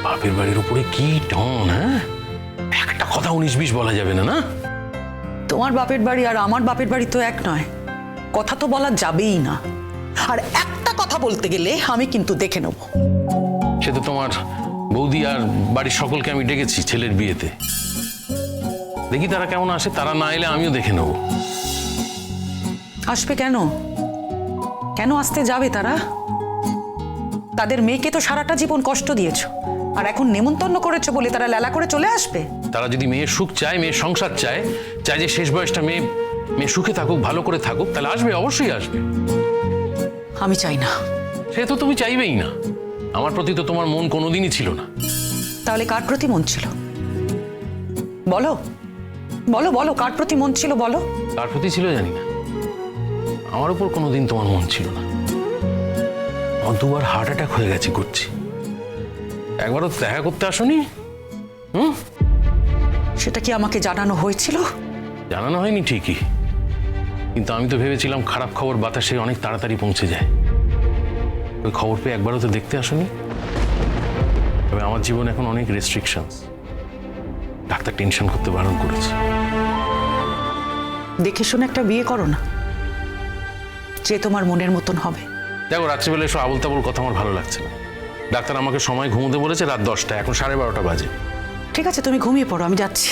বাপের বাড়ির উপরে কি টন, হ্যাঁ? একটা কথা 19-20 বলা যাবে না, না? তোমার বাপের বাড়ি আর আমার বাপের বাড়ি তো এক নয়, কথা তো বলা যাবেই না। আর একটা কথা বলতে গেলে আমি কিন্তু দেখে নেব। সে তো তোমার বৌদি আর বাড়ির সকলকে আমি ডেকেছি ছেলের বিয়েতে। দেখি তারা কেমন আসে, তারা না এলে আমিও দেখে নেব। আসবে কেন? কেন আসতে যাবে তারা? তাদের মেয়েকে তো সারাটা জীবন কষ্ট দিয়েছো, আর এখন নেমন্তন্ন করেছো বলে তারা লেলা করে চলে আসবে? তারা যদি মেয়ের সুখ চায়, মেয়ের সংসার চায়, চায় যে শেষ বয়সটা মেয়ে সুখে থাকুক, ভালো করে থাকুক, তাহলে আসবে, অবশ্যই আসবে। আমি চাই না। সে তো তুমি চাইবেই না। আমার প্রতি তো তোমার মন কোনোদিনই ছিল না। তাহলে কার প্রতি মন ছিল? বলো বলো বলো, কার প্রতি মন ছিল বলো? কার প্রতি ছিল জানি না, আমার উপর কোনোদিন তোমার মন ছিল না। আমার 2বার হার্ট অ্যাটাক হয়ে গেছে করছি, একবারও তো দেখা করতে আসোনি। সেটা কি আমাকে জানানো হয়েছিল? জানানো হয়নি ঠিকই, কিন্তু আমি তো ভেবেছিলাম খারাপ খবর বাতাসে অনেক তাড়াতাড়ি পৌঁছে যায়। ওই খবর পেয়ে একবারও তো দেখতে আসোনি। তবে আমার জীবনে এখন অনেক রেস্ট্রিকশনস, ডাক্তার টেনশন করতে বারণ করেছে। দেখে শুনে একটা বিয়ে করো না, যে তোমার মনের মতন হবে। দেখো, রাত্রিবেলা এসব আবল তাবল কথা আমার ভালো লাগছে না। ডাক্তার আমাকে সময় ঘুমোতে বলেছে রাত 10টা, এখন 12:30 বাজে। ঠিক আছে, তুমি ঘুমিয়ে পড়ো, আমি যাচ্ছি।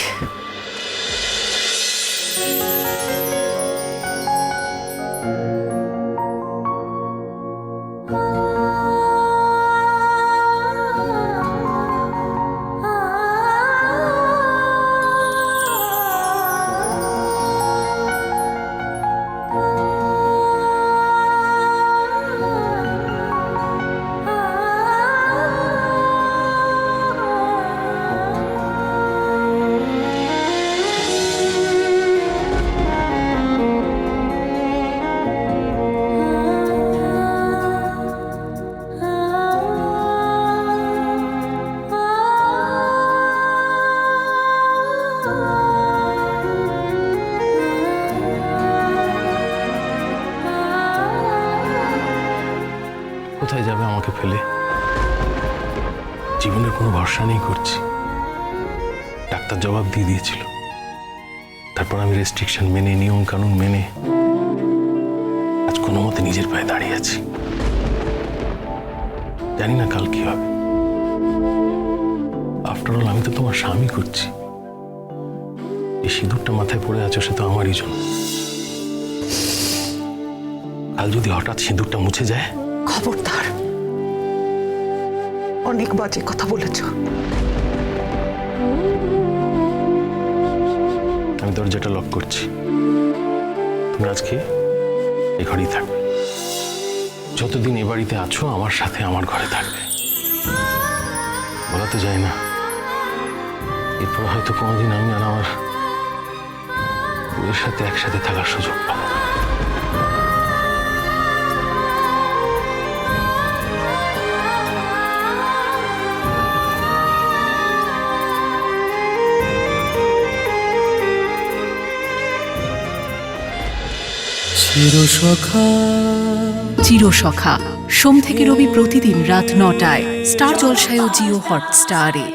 কোথায় যাবে আমাকে ফেলে? জীবনের কোনো ভরসা নেই করছি। ডাক্তার জবাব দিয়ে দিয়েছিল, তারপর আমি রেস্ট্রিকশন মেনে, নিয়ম কানুন মেনে আজ কোনো মতে নিজের পায়ে দাঁড়িয়ে আছি। জানি না কাল কি হবে। আফটার অল আমি তো তোমার স্বামী করছি। এই সিঁদুরটা মাথায় পড়ে আছো সে তো আমারই জন্য। কাল যদি হঠাৎ সিঁদুরটা মুছে যায়? খবরদার, অনেক বাজে কথা বলেছ। আমি দরজাটা লক করছি, তুমি আজকে এই ঘরেই থাকবে। যতদিন এ বাড়িতে আছো আমার সাথে আমার ঘরে থাকবে। বলা তো যায় না, এরপর হয়তো কোনোদিন আমি আর আমার ওদের সাথে একসাথে থাকার সুযোগ পাবো। চিরসখা সোম থেকে রবি প্রতিদিন রাত 9টায় স্টার জলসায় ও জিও হটস্টারে।